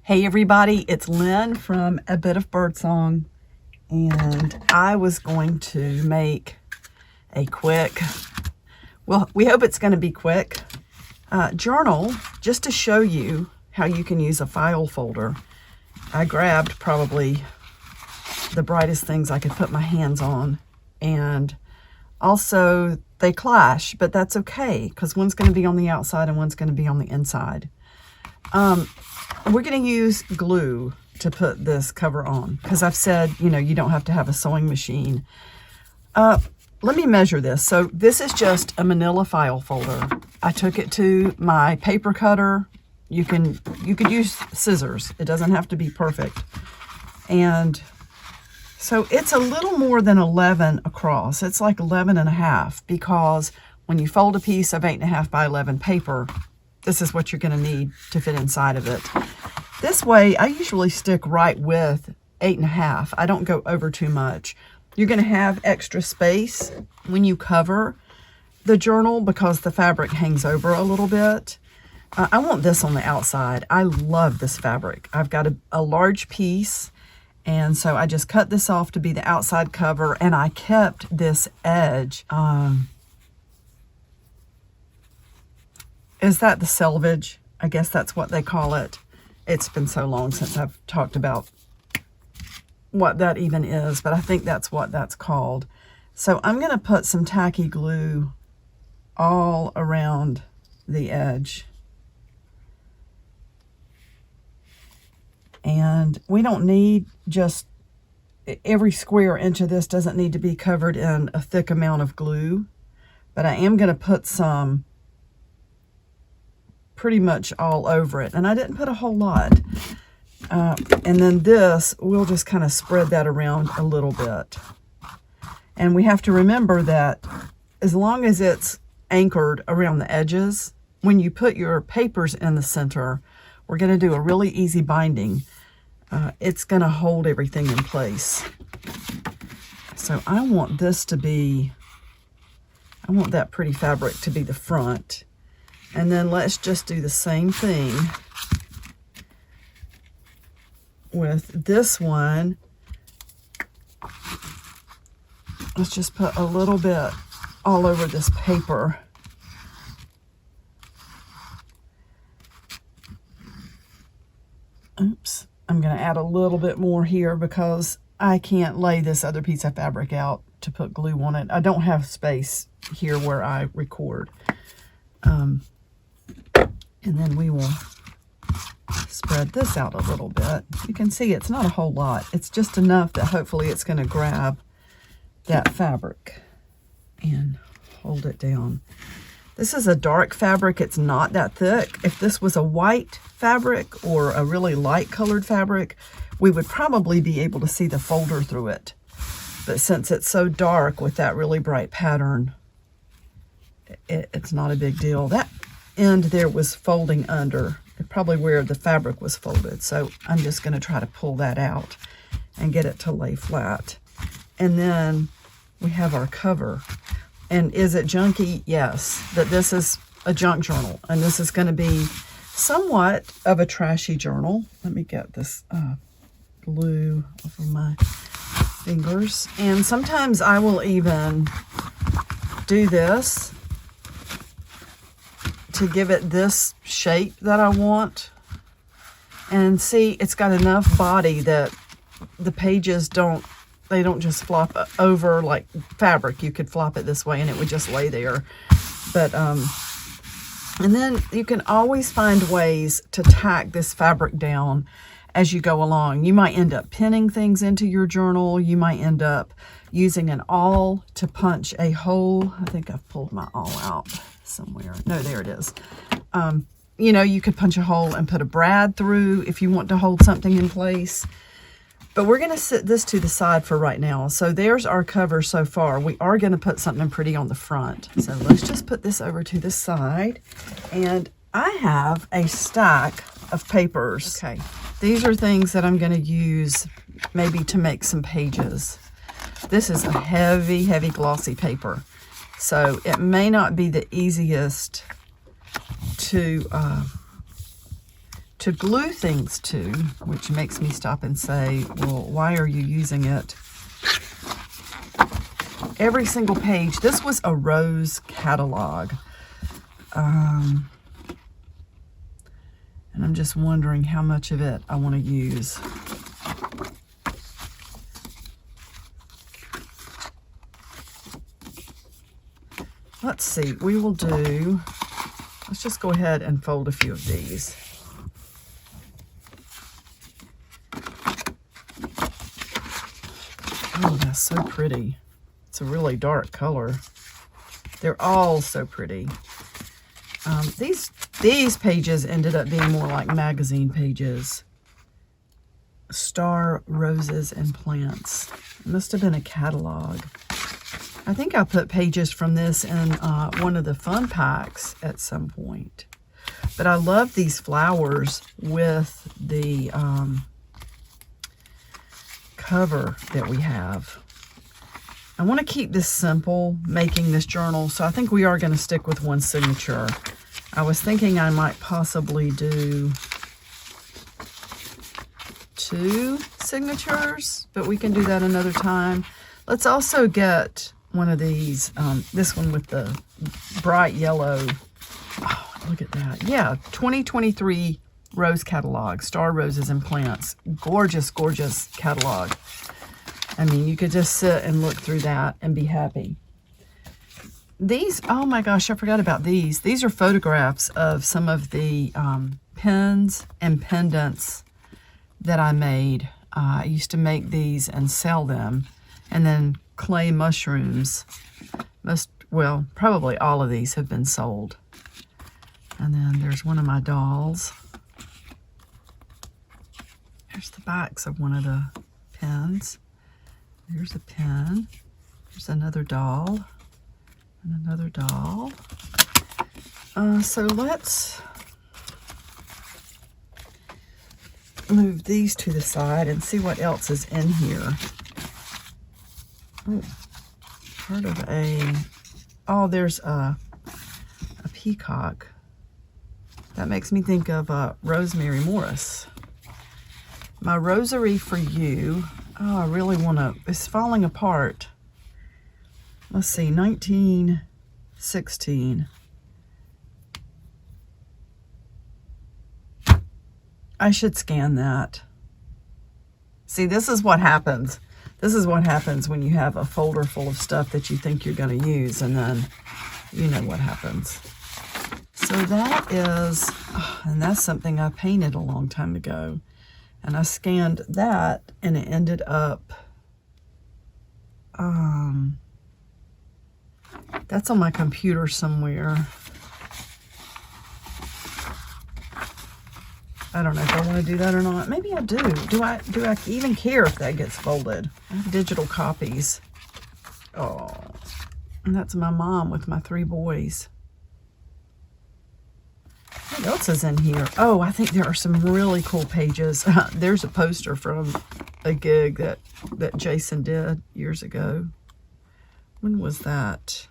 Hey everybody, it's Lynn from A Bit of Birdsong, and I was going to make a quick, well, we hope it's going to be quick, journal just to show you how you can use a file folder. I grabbed probably the brightest things I could put my hands on, and also they clash, but that's okay because one's going to be on the outside and one's going to be on the inside. We're going to use glue to put this cover on because I've said, you know, you don't have to have a sewing machine. Let me measure this. So this is just a manila file folder. I took it to my paper cutter. You could use scissors. It doesn't have to be perfect. And so it's a little more than 11 across. It's like 11 and a half because when you fold a piece of 8.5 by 11 paper, this is what you're going to need to fit inside of it. This way, I usually stick right with 8.5. I don't go over too much. You're going to have extra space when you cover the journal because the fabric hangs over a little bit. I want this on the outside. I love this fabric. I've got a large piece, and so I just cut this off to be the outside cover, and I kept this edge. Is that the selvage? I guess that's what they call it. It's been so long since I've talked about what that even is, but I think that's what that's called. So I'm going to put some tacky glue all around the edge. And we don't need just every square inch of this doesn't need to be covered in a thick amount of glue, but I am going to put some pretty much all over it, and I didn't put a whole lot. And then this, we'll just kind of spread that around a little bit. And we have to remember that as long as it's anchored around the edges, when you put your papers in the center, we're going to do a really easy binding. It's going to hold everything in place. So I want this to be, I want that pretty fabric to be the front. And then let's just do the same thing with this one. Let's just put a little bit all over this paper. Oops, I'm going to add a little bit more here because I can't lay this other piece of fabric out to put glue on it. I don't have space here where I record. And then we will spread this out a little bit. You can see it's not a whole lot. It's just enough that hopefully it's going to grab that fabric and hold it down. This is a dark fabric. It's not that thick. If this was a white fabric or a really light colored fabric, we would probably be able to see the folder through it. But since it's so dark with that really bright pattern, it's not a big deal. That end there was folding under, probably where the fabric was folded. So I'm just going to try to pull that out and get it to lay flat. And then we have our cover. And is it junky? Yes, but this is a junk journal, and this is going to be somewhat of a trashy journal. Let me get this glue off of my fingers. And sometimes I will even do this to give it this shape that I want. And see, it's got enough body that the pages don't just flop over like fabric. You could flop it this way and it would just lay there. But and then you can always find ways to tack this fabric down as you go along. You might end up pinning things into your journal. You might end up using an awl to punch a hole. I think I've pulled my awl out somewhere. No, there it is. You know, you could punch a hole and put a brad through if you want to hold something in place. But we're going to set this to the side for right now. So there's our cover so far. We are going to put something pretty on the front. So let's just put this over to the side. And I have a stack of papers. Okay, these are things that I'm going to use maybe to make some pages. This is a heavy, heavy glossy paper. So it may not be the easiest to to glue things to, which makes me stop and say, well, why are you using it? Every single page. This was a rose catalog. And I'm just wondering how much of it I want to use. Let's see, we will do, let's just go ahead and fold a few of these. Oh, that's so pretty. It's a really dark color. They're all so pretty. These pages ended up being more like magazine pages. Star Roses and Plants. It must have been a catalog. I think I put pages from this in one of the fun packs at some point. But I love these flowers with the cover that we have. I want to keep this simple, making this journal, so I think we are going to stick with one signature. I was thinking I might possibly do 2 signatures, but we can do that another time. Let's also get one of these, this one with the bright yellow. Oh, look at that. Yeah, 2023 Rose Catalog, Star Roses and Plants. Gorgeous, gorgeous catalog. I mean, you could just sit and look through that and be happy. These, oh my gosh, I forgot about these. These are photographs of some of the pins and pendants that I made. I used to make these and sell them. And then clay mushrooms. Well, probably all of these have been sold. And then there's one of my dolls. Here's the backs of one of the pins. There's a pin. There's another doll. And another doll. So let's move these to the side and see what else is in here. Oh, part of there's a peacock. That makes me think of Rosemary Morris. My rosary for you. Oh, I really want to, it's falling apart. Let's see, 1916. I should scan that. See, this is what happens. This is what happens when you have a folder full of stuff that you think you're going to use, and then you know what happens. So that is, and that's something I painted a long time ago. And I scanned that, and it ended up, that's on my computer somewhere. I don't know if I want to do that or not. Maybe I do. Do I even care if that gets folded? I have digital copies. Oh, and that's my mom with my 3 boys. What else is in here? Oh, I think there are some really cool pages. There's a poster from a gig that Jason did years ago. When was that?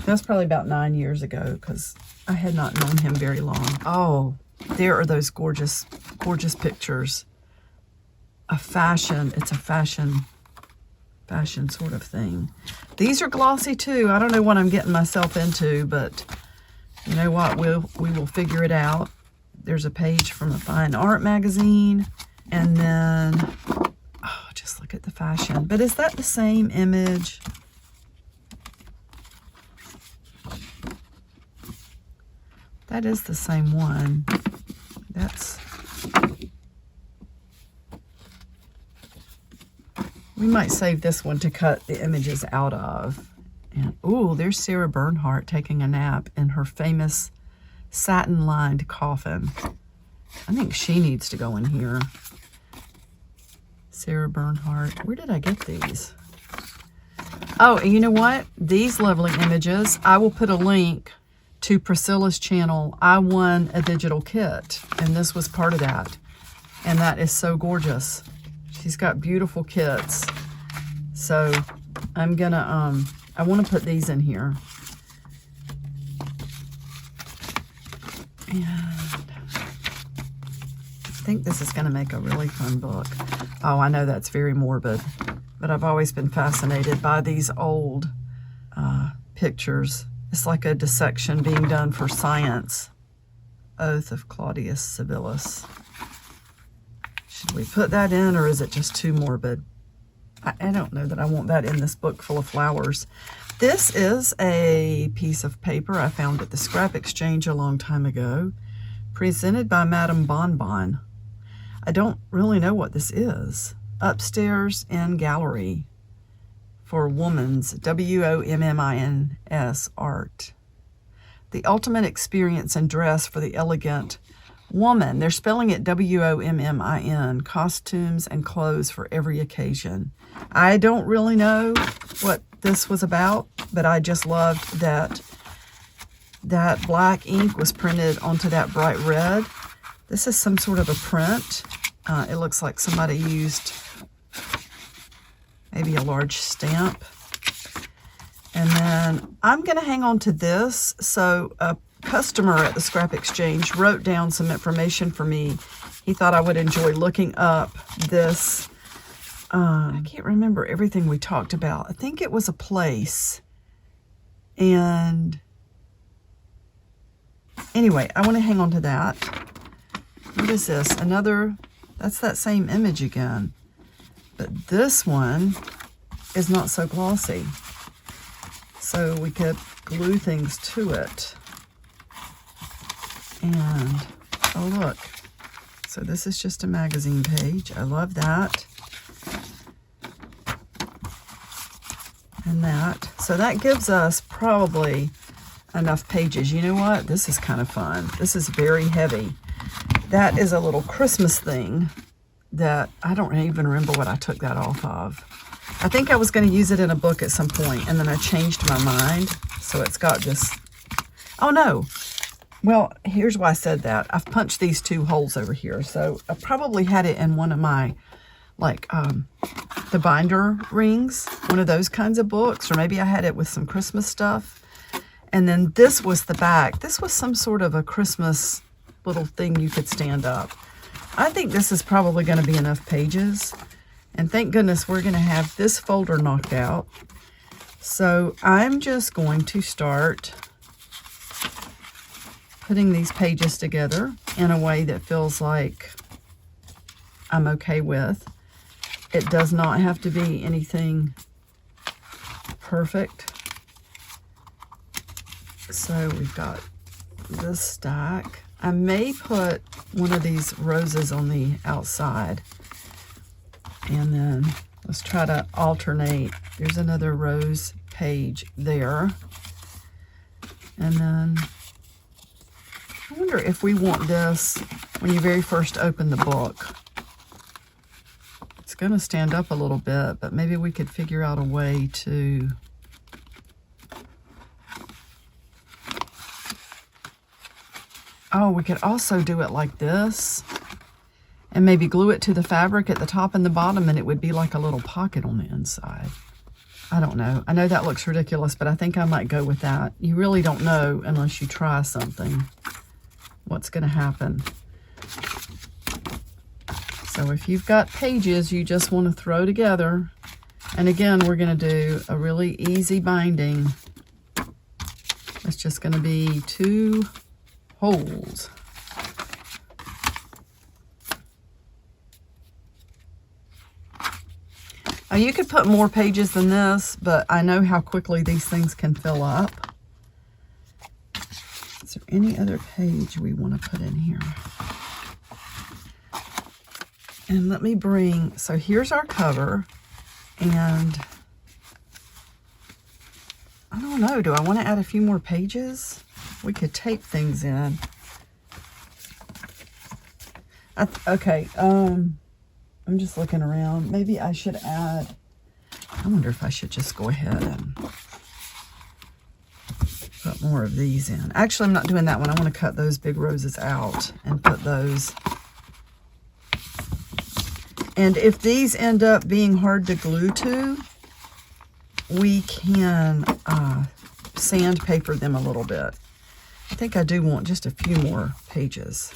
That's probably about 9 years ago, because I had not known him very long. Oh, there are those gorgeous, gorgeous pictures. It's a fashion sort of thing. These are glossy too. I don't know what I'm getting myself into, but you know what? We will figure it out. There's a page from a fine art magazine, and then, oh, just look at the fashion. But is that the same image? That is the same one. We might save this one to cut the images out of. And ooh, there's Sarah Bernhardt taking a nap in her famous satin-lined coffin. I think she needs to go in here. Sarah Bernhardt. Where did I get these? Oh, and you know what? These lovely images, I will put a link to Priscilla's channel. I won a digital kit, and this was part of that. And that is so gorgeous. She's got beautiful kits. So I'm gonna, I want to put these in here. And think this is going to make a really fun book. Oh, I know that's very morbid, but I've always been fascinated by these old pictures. It's like a dissection being done for science. Oath of Claudius Civilis. Should we put that in, or is it just too morbid? I don't know that I want that in this book full of flowers. This is a piece of paper I found at the scrap exchange a long time ago, presented by Madame Bonbon. I don't really know what this is. Upstairs in Gallery for Woman's, WOMMINS art. The ultimate experience in dress for the elegant woman. They're spelling it WOMMIN, costumes and clothes for every occasion. I don't really know what this was about, but I just loved that black ink was printed onto that bright red. This is some sort of a print. It looks like somebody used maybe a large stamp. And then I'm going to hang on to this. So a customer at the scrap exchange wrote down some information for me. He thought I would enjoy looking up this. I can't remember everything we talked about. I think it was a place. And anyway, I want to hang on to that. What is this? Another, that's that same image again. But this one is not so glossy. So we could glue things to it. And, oh look. So this is just a magazine page. I love that. And that. So that gives us probably enough pages. You know what? This is kind of fun. This is very heavy. That is a little Christmas thing that I don't even remember what I took that off of. I think I was going to use it in a book at some point, and then I changed my mind. So it's got this. Oh no. Well, here's why I said that. I've punched these two holes over here. So I probably had it in one of my, like, the binder rings, one of those kinds of books, or maybe I had it with some Christmas stuff. And then this was the back. This was some sort of a Christmas little thing you could stand up. I think this is probably going to be enough pages. And thank goodness we're going to have this folder knocked out. So I'm just going to start putting these pages together in a way that feels like I'm okay with. It does not have to be anything perfect. So we've got this stack. I may put one of these roses on the outside. And then let's try to alternate. There's another rose page there. And then I wonder if we want this when you very first open the book. It's going to stand up a little bit, but maybe we could figure out a way to we could also do it like this and maybe glue it to the fabric at the top and the bottom, and it would be like a little pocket on the inside. I don't know. I know that looks ridiculous, but I think I might go with that. You really don't know unless you try something what's going to happen. So if you've got pages you just want to throw together, and again, we're going to do a really easy binding. It's just going to be 2 holes. Now you could put more pages than this, but I know how quickly these things can fill up. Is there any other page we want to put in here? And let me bring, so here's our cover, and I don't know, do I want to add a few more pages? We could tape things in. Okay, I'm just looking around. Maybe I should add, I wonder if I should just go ahead and put more of these in. Actually, I'm not doing that one. I want to cut those big roses out and put those. And if these end up being hard to glue to, we can sandpaper them a little bit. I think I do want just a few more pages.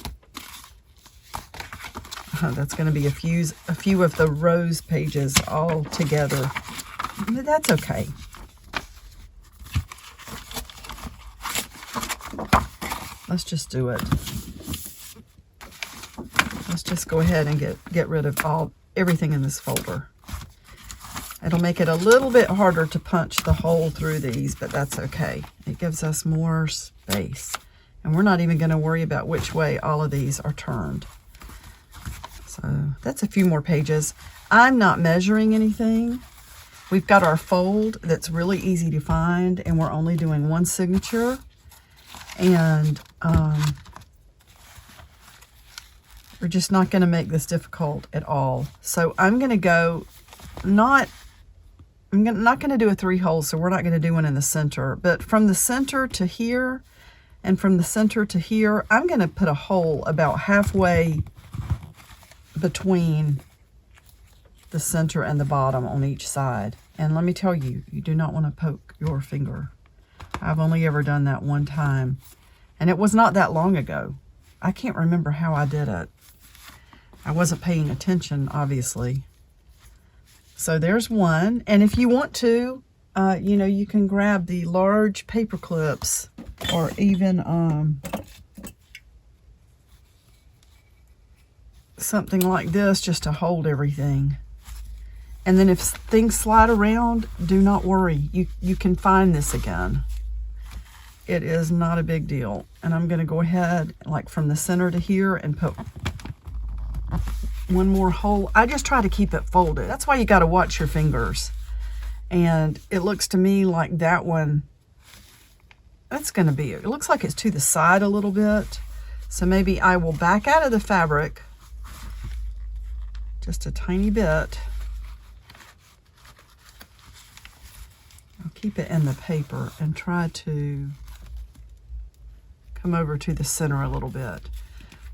That's going to be a few of the rose pages all together. But that's okay. Let's just do it. Let's just go ahead and get rid of everything in this folder. It'll make it a little bit harder to punch the hole through these, but that's okay. It gives us more space. And we're not even going to worry about which way all of these are turned. So that's a few more pages. I'm not measuring anything. We've got our fold that's really easy to find, and we're only doing one signature. And we're just not going to make this difficult at all. So I'm going to go not going to do a 3 holes, so we're not going to do one in the center. But from the center to here and from the center to here, I'm going to put a hole about halfway between the center and the bottom on each side. And let me tell you, you do not want to poke your finger. I've only ever done that one time, and it was not that long ago. I can't remember how I did it. I wasn't paying attention, obviously. So there's one, and if you want to, you know, you can grab the large paper clips, or even something like this just to hold everything. And then if things slide around, do not worry. You can find this again. It is not a big deal. And I'm going to go ahead, like from the center to here, and put one more hole. I just try to keep it folded. That's why you got to watch your fingers. And it looks to me like that one, that's going to be it. It looks like it's to the side a little bit. So maybe I will back out of the fabric just a tiny bit. I'll keep it in the paper and try to come over to the center a little bit.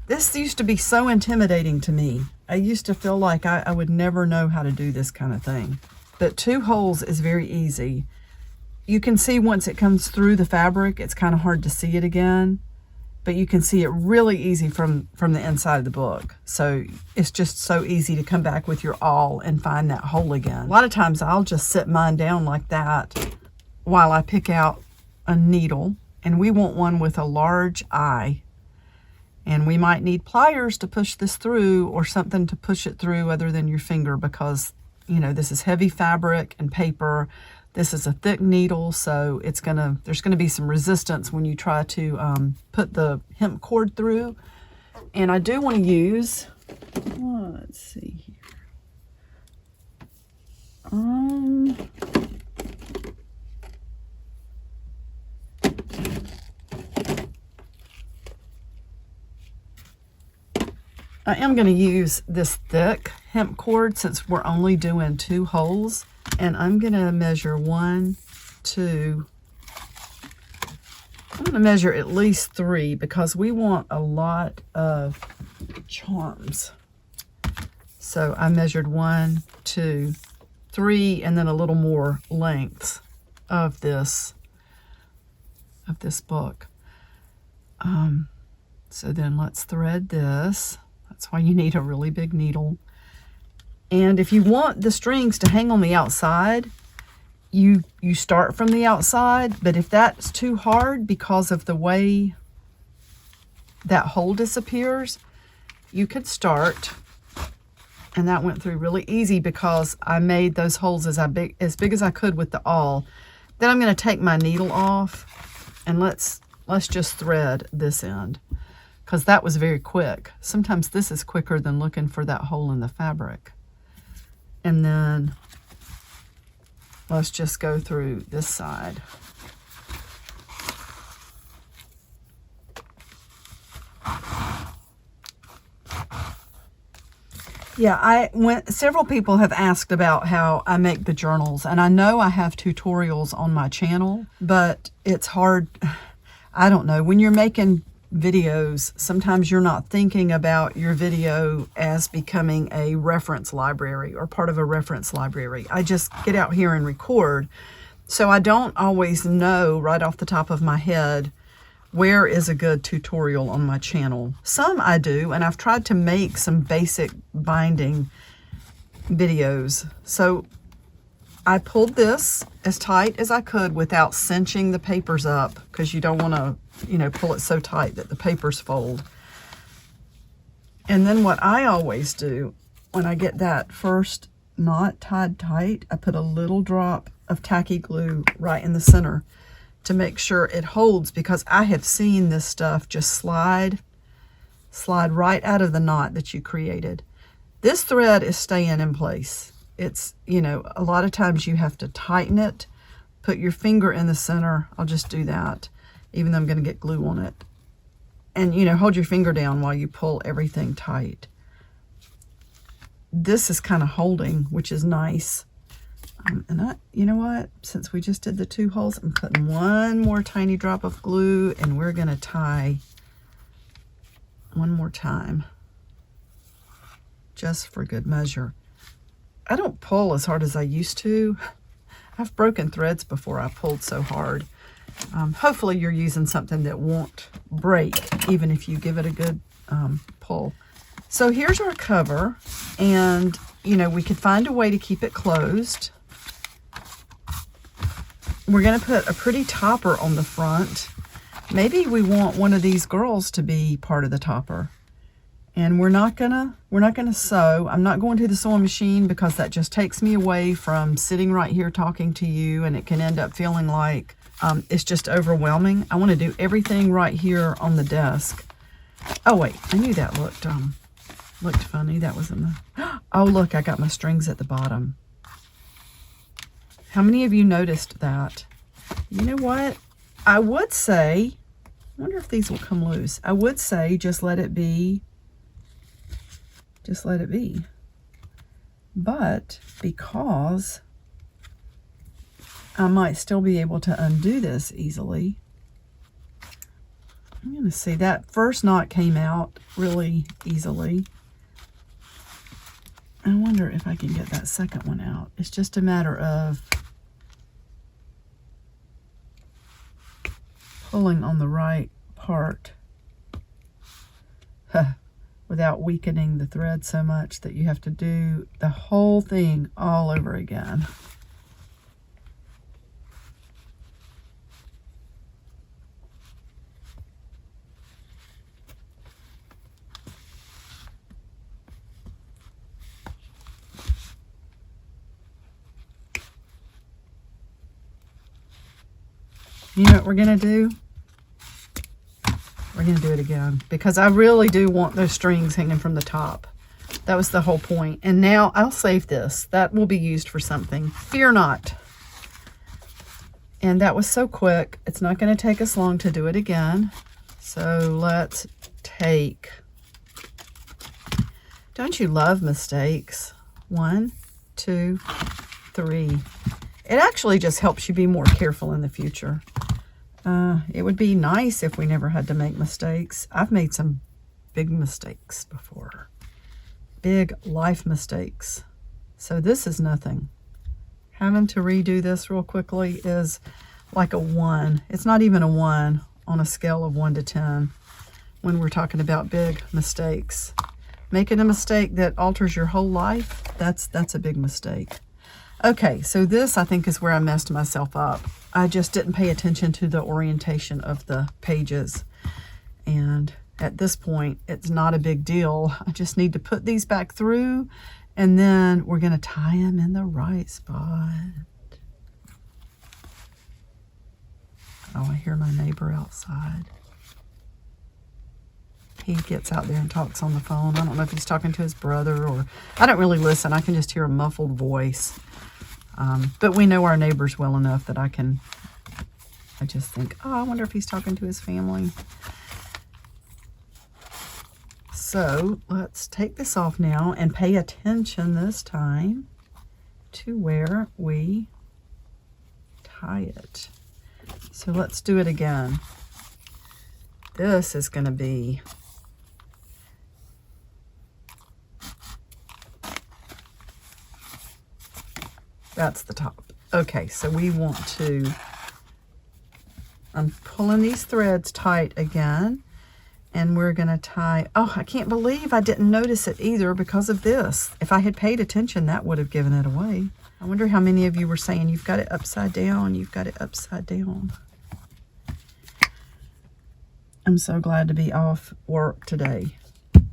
This used to be so intimidating to me. I used to feel like I would never know how to do this kind of thing. But 2 holes is very easy. You can see once it comes through the fabric, it's kind of hard to see it again. But you can see it really easy from the inside of the book. So it's just so easy to come back with your awl and find that hole again. A lot of times I'll just sit mine down like that while I pick out a needle. And we want one with a large eye. And we might need pliers to push this through, or something to push it through other than your finger, because, you know, this is heavy fabric and paper. This is a thick needle, so there's gonna be some resistance when you try to put the hemp cord through. And I do want to use, let's see here. I am going to use this thick hemp cord since we're only doing 2 holes. And I'm going to measure 1, 2. I'm going to measure at least 3 because we want a lot of charms. So I measured 1, 2, 3, and then a little more length of this book. So then let's thread this. That's why you need a really big needle. And if you want the strings to hang on the outside, you start from the outside. But if that's too hard because of the way that hole disappears, you could start. And that went through really easy because I made those holes as big as I could with the awl. Then I'm going to take my needle off, and let's just thread this end, because that was very quick. Sometimes this is quicker than looking for that hole in the fabric. And then let's just go through this side. Yeah, several people have asked about how I make the journals, and I know I have tutorials on my channel, but it's hard. I don't know, when you're making videos, sometimes you're not thinking about your video as becoming a reference library or part of a reference library. I just get out here and record. So I don't always know right off the top of my head where is a good tutorial on my channel. Some I do, and I've tried to make some basic binding videos. So I pulled this as tight as I could without cinching the papers up, because you don't want to, you know, pull it so tight that the papers fold. And then what I always do when I get that first knot tied tight, I put a little drop of tacky glue right in the center to make sure it holds, because I have seen this stuff just slide right out of the knot that you created. This thread is staying in place. It's, you know, a lot of times you have to tighten it, put your finger in the center. I'll just do that, even though I'm going to get glue on it. And, you know, hold your finger down while you pull everything tight. This is kind of holding, which is nice. And you know what? Since we just did the 2 holes, I'm putting one more tiny drop of glue, and we're going to tie one more time, just for good measure. I don't pull as hard as I used to. I've broken threads before I pulled so hard. Hopefully you're using something that won't break, even if you give it a good pull. So here's our cover, and you know, we could find a way to keep it closed. We're going to put a pretty topper on the front. Maybe we want one of these girls to be part of the topper. And we're not gonna sew. I'm not going to the sewing machine, because that just takes me away from sitting right here talking to you, and it can end up feeling like it's just overwhelming. I want to do everything right here on the desk. Oh wait, I knew that looked funny. That was in the, oh look, I got my strings at the bottom. How many of you noticed that? You know what? I would say, I wonder if these will come loose. I would say just let it be. Just let it be. But because I might still be able to undo this easily, I'm going to see that first knot came out really easily. I wonder if I can get that second one out. It's just a matter of pulling on the right part without weakening the thread so much that you have to do the whole thing all over again. You know what we're going to do? We're going to do it again, because I really do want those strings hanging from the top. That was the whole point. And now I'll save this. That will be used for something. Fear not. And that was so quick. It's not going to take us long to do it again. So let's take... Don't you love mistakes? 1, 2, 3. It actually just helps you be more careful in the future. It would be nice if we never had to make mistakes. I've made some big mistakes before. Big life mistakes. So this is nothing. Having to redo this real quickly is like a 1. It's not even a 1 on a scale of 1 to 10 when we're talking about big mistakes. Making a mistake that alters your whole life, that's a big mistake. Okay, so this I think is where I messed myself up. I just didn't pay attention to the orientation of the pages. And at this point, it's not a big deal. I just need to put these back through, and then we're going to tie them in the right spot. Oh, I hear my neighbor outside. He gets out there and talks on the phone. I don't know if he's talking to his brother, or I don't really listen. I can just hear a muffled voice. But we know our neighbors well enough that I just think, oh, I wonder if he's talking to his family. So let's take this off now and pay attention this time to where we tie it. So let's do it again. This is going to be that's the top. Okay, so we want to I'm pulling these threads tight again, and we're going to tie. Oh, I can't believe I didn't notice it either because of this. If I had paid attention, that would have given it away. I wonder how many of you were saying you've got it upside down, you've got it upside down. I'm so glad to be off work today.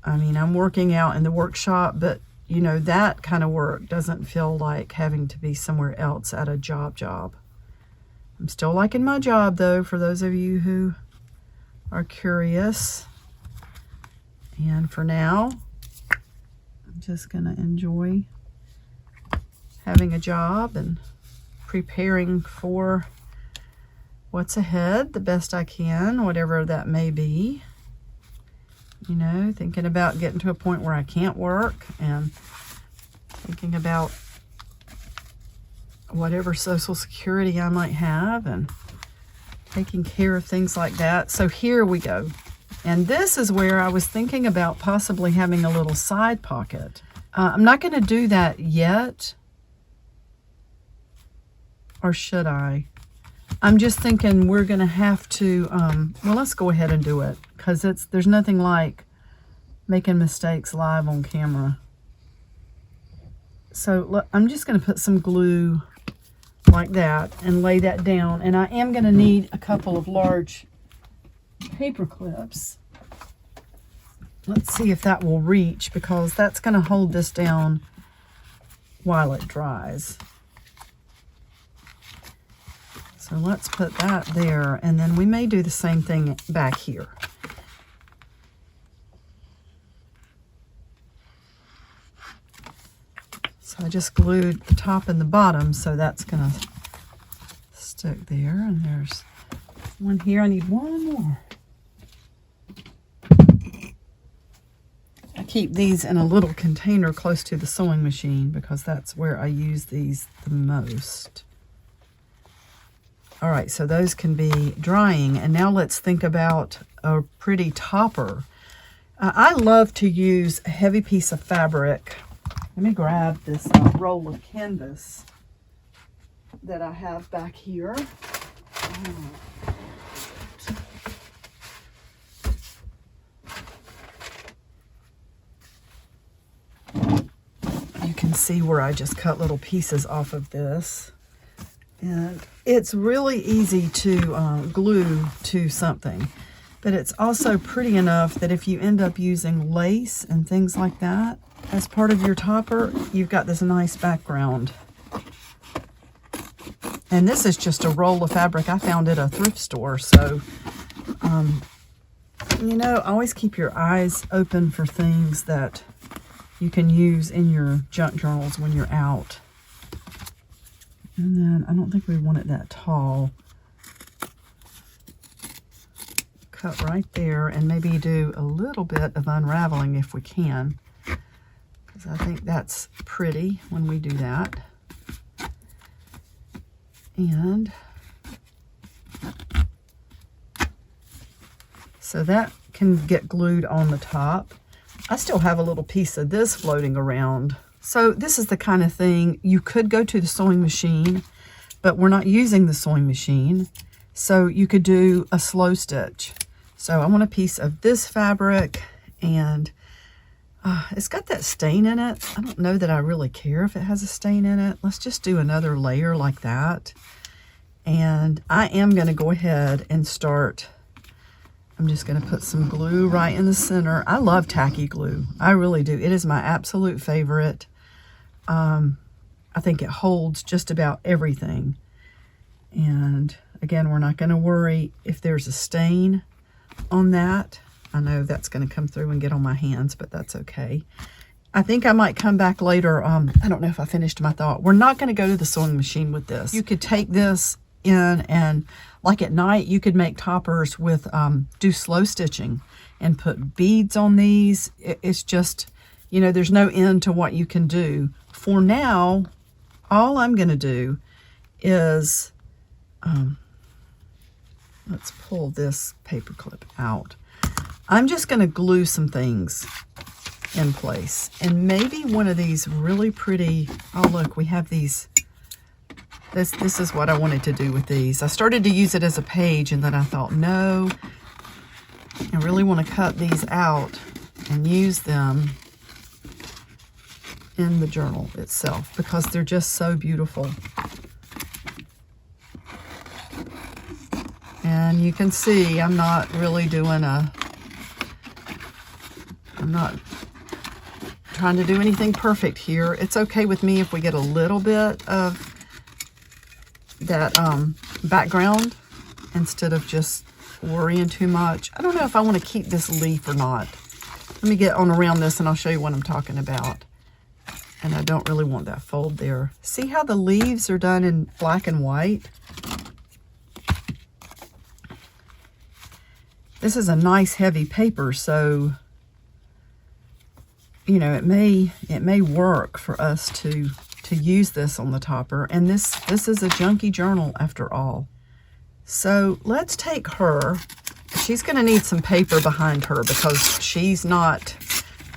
I mean, I'm working out in the workshop, but you know, that kind of work doesn't feel like having to be somewhere else at a job. I'm still liking my job though, for those of you who are curious. And for now, I'm just gonna enjoy having a job and preparing for what's ahead the best I can, whatever that may be. You know, thinking about getting to a point where I can't work, and thinking about whatever Social Security I might have, and taking care of things like that. So here we go. And this is where I was thinking about possibly having a little side pocket. I'm not going to do that yet. Or should I? I'm just thinking we're going to have to, well, let's go ahead and do it, because there's nothing like making mistakes live on camera. So look, I'm just going to put some glue like that and lay that down. And I am going to need a couple of large paper clips. Let's see if that will reach, because that's going to hold this down while it dries. So let's put that there, and then we may do the same thing back here. So I just glued the top and the bottom, so that's gonna stick there. And there's one here. I need one more. I keep these in a little container close to the sewing machine because that's where I use these the most. All right, so those can be drying. And now let's think about a pretty topper. I love to use a heavy piece of fabric. Let me grab this roll of canvas that I have back here. You can see where I just cut little pieces off of this. And it's really easy to glue to something, but it's also pretty enough that if you end up using lace and things like that as part of your topper, you've got this nice background. And this is just a roll of fabric I found at a thrift store. So, you know, always keep your eyes open for things that you can use in your junk journals when you're out. And then I don't think we want it that tall. Cut right there, and maybe do a little bit of unraveling if we can, because I think that's pretty when we do that. And so that can get glued on the top. I still have a little piece of this floating around. So this is the kind of thing you could go to the sewing machine, but we're not using the sewing machine. So you could do a slow stitch. So I want a piece of this fabric, and it's got that stain in it. I don't know that I really care if it has a stain in it. Let's just do another layer like that. And I am going to go ahead and start. I'm just going to put some glue right in the center. I love tacky glue. I really do. It is my absolute favorite. I think it holds just about everything. And again, we're not going to worry if there's a stain on that. I know that's going to come through and get on my hands, but that's okay. I think I might come back later. I don't know if I finished my thought. We're not going to go to the sewing machine with this. You could take this in, and like at night, you could make toppers with, do slow stitching and put beads on these. It's just, you know, there's no end to what you can do. For now, all I'm going to do is, let's pull this paper clip out. I'm just going to glue some things in place, and maybe one of these really pretty, oh look, we have these This is what I wanted to do with these. I started to use it as a page, and then I thought, no, I really want to cut these out and use them in the journal itself because they're just so beautiful. And you can see I'm not really doing I'm not trying to do anything perfect here. It's okay with me if we get a little bit of that background instead of just worrying too much. I don't know if I want to keep this leaf or not. Let me get on around this and I'll show you what I'm talking about. And I don't really want that fold there. See how the leaves are done in black and white? This is a nice heavy paper, so you know, it may work for us to use this on the topper. And this is a junky journal after all. So let's take her. She's going to need some paper behind her because she's not,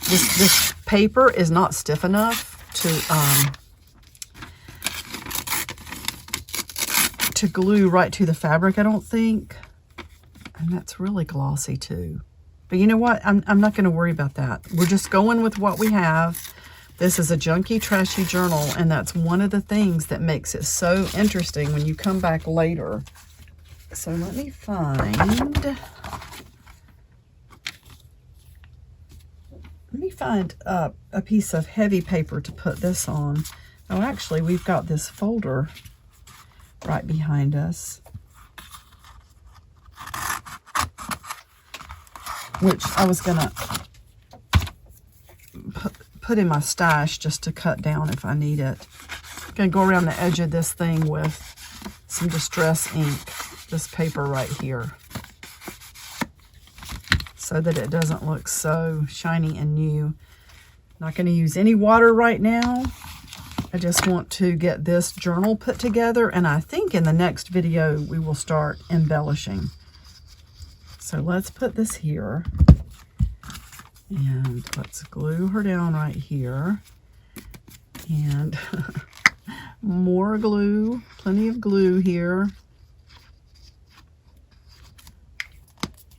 this paper is not stiff enough to glue right to the fabric, I don't think. And that's really glossy too. But you know what? I'm not going to worry about that. We're just going with what we have. This is a junky, trashy journal, and that's one of the things that makes it so interesting when you come back later. So let me find a piece of heavy paper to put this on. Oh, actually, we've got this folder right behind us, which I was gonna put in my stash just to cut down if I need it. I'm gonna go around the edge of this thing with some distress ink, this paper right here, so that it doesn't look so shiny and new. Not gonna use any water right now. I just want to get this journal put together, and I think in the next video we will start embellishing. So let's put this here. And let's glue her down right here. And more glue, plenty of glue here.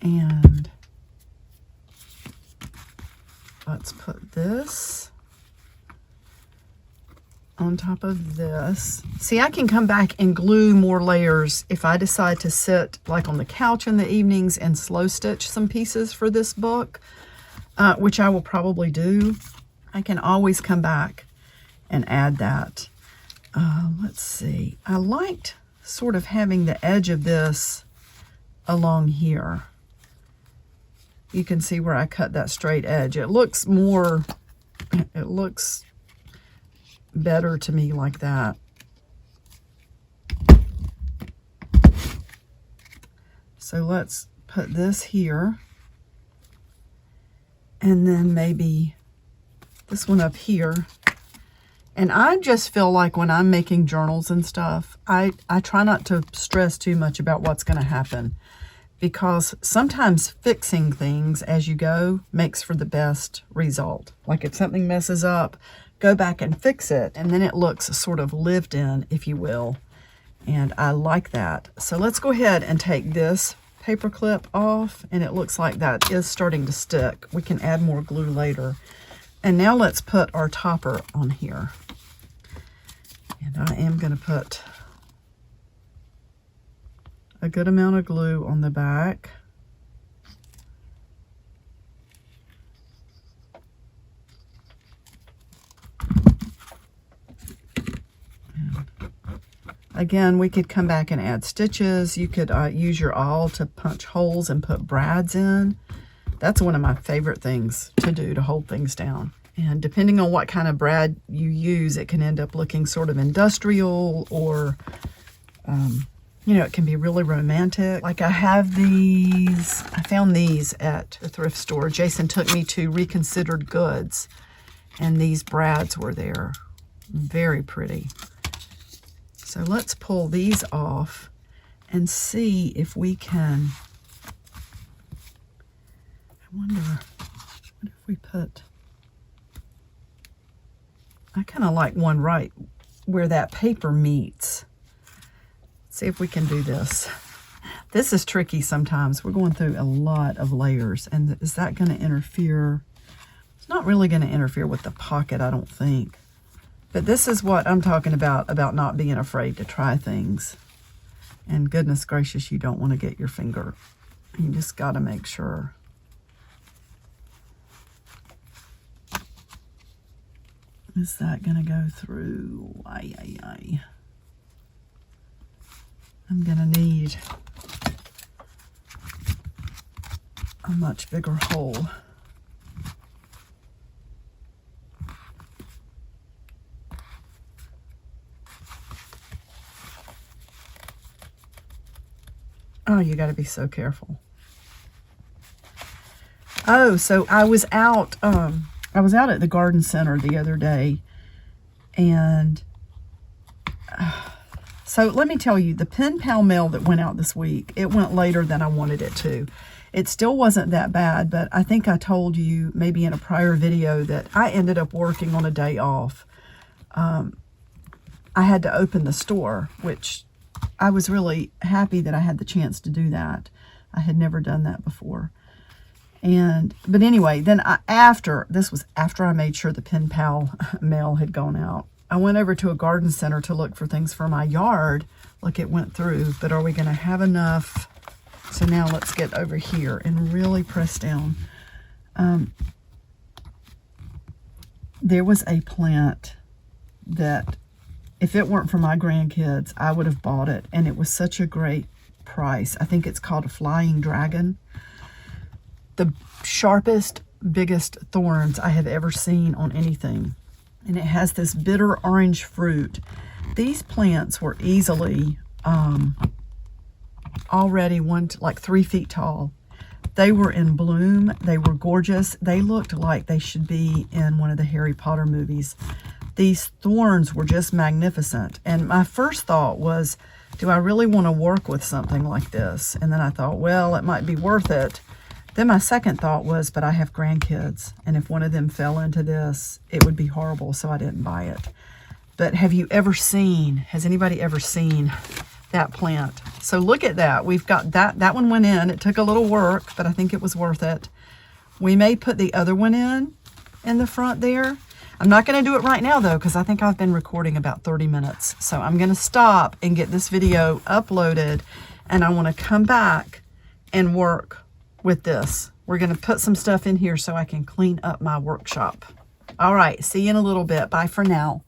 And let's put this on top of this. See, I can come back and glue more layers if I decide to sit like on the couch in the evenings and slow stitch some pieces for this book. Which I will probably do. I can always come back and add that. Let's see. I liked sort of having the edge of this along here. You can see where I cut that straight edge. It looks better to me like that. So let's put this here. And then maybe this one up here. And I just feel like when I'm making journals and stuff, I try not to stress too much about what's going to happen, because sometimes fixing things as you go makes for the best result. Like if something messes up, go back and fix it, and then it looks sort of lived in, if you will. And I like that. So let's go ahead and take this paper clip off, and it looks like that is starting to stick. We can add more glue later. And now let's put our topper on here. And I am going to put a good amount of glue on the back. Again, we could come back and add stitches. You could use your awl to punch holes and put brads in. That's one of my favorite things to do, to hold things down. And depending on what kind of brad you use, it can end up looking sort of industrial, or, you know, it can be really romantic. Like I have these, I found these at the thrift store. Jason took me to Reconsidered Goods, and these brads were there. Very pretty. So let's pull these off and see if we can, I wonder what if we put, I kind of like one right where that paper meets. see if we can do this. This is tricky sometimes. We're going through a lot of layers, and is that going to interfere? It's not really going to interfere with the pocket, I don't think. But this is what I'm talking about not being afraid to try things. And goodness gracious, you don't want to get your finger. You just got to make sure. Is that going to go through? Ay, ay, ay. I'm going to need a much bigger hole. Oh, you got to be so careful. Oh, so I was out at the garden center the other day, and so let me tell you, the pen pal mail that went out this week, it went later than I wanted it to. It still wasn't that bad, but I think I told you maybe in a prior video that I ended up working on a day off. I had to open the store, which I was really happy that I had the chance to do that. I had never done that before. But anyway, then this was after I made sure the pen pal mail had gone out. I went over to a garden center to look for things for my yard. Look, it went through, but are we going to have enough? So now let's get over here and really press down. There was a plant that, if it weren't for my grandkids, I would have bought it, and it was such a great price. I think it's called a flying dragon. The sharpest, biggest thorns I have ever seen on anything. And it has this bitter orange fruit. These plants were easily already like 3 feet tall. They were in bloom. They were gorgeous. They looked like they should be in one of the Harry Potter movies. These thorns were just magnificent. And my first thought was, do I really want to work with something like this? And then I thought, well, it might be worth it. Then my second thought was, but I have grandkids, and if one of them fell into this, it would be horrible, so I didn't buy it. But has anybody ever seen that plant? So look at that. We've got that one went in. It took a little work, but I think it was worth it. We may put the other one in the front there. I'm not going to do it right now, though, because I think I've been recording about 30 minutes. So I'm going to stop and get this video uploaded, and I want to come back and work with this. We're going to put some stuff in here so I can clean up my workshop. All right, see you in a little bit. Bye for now.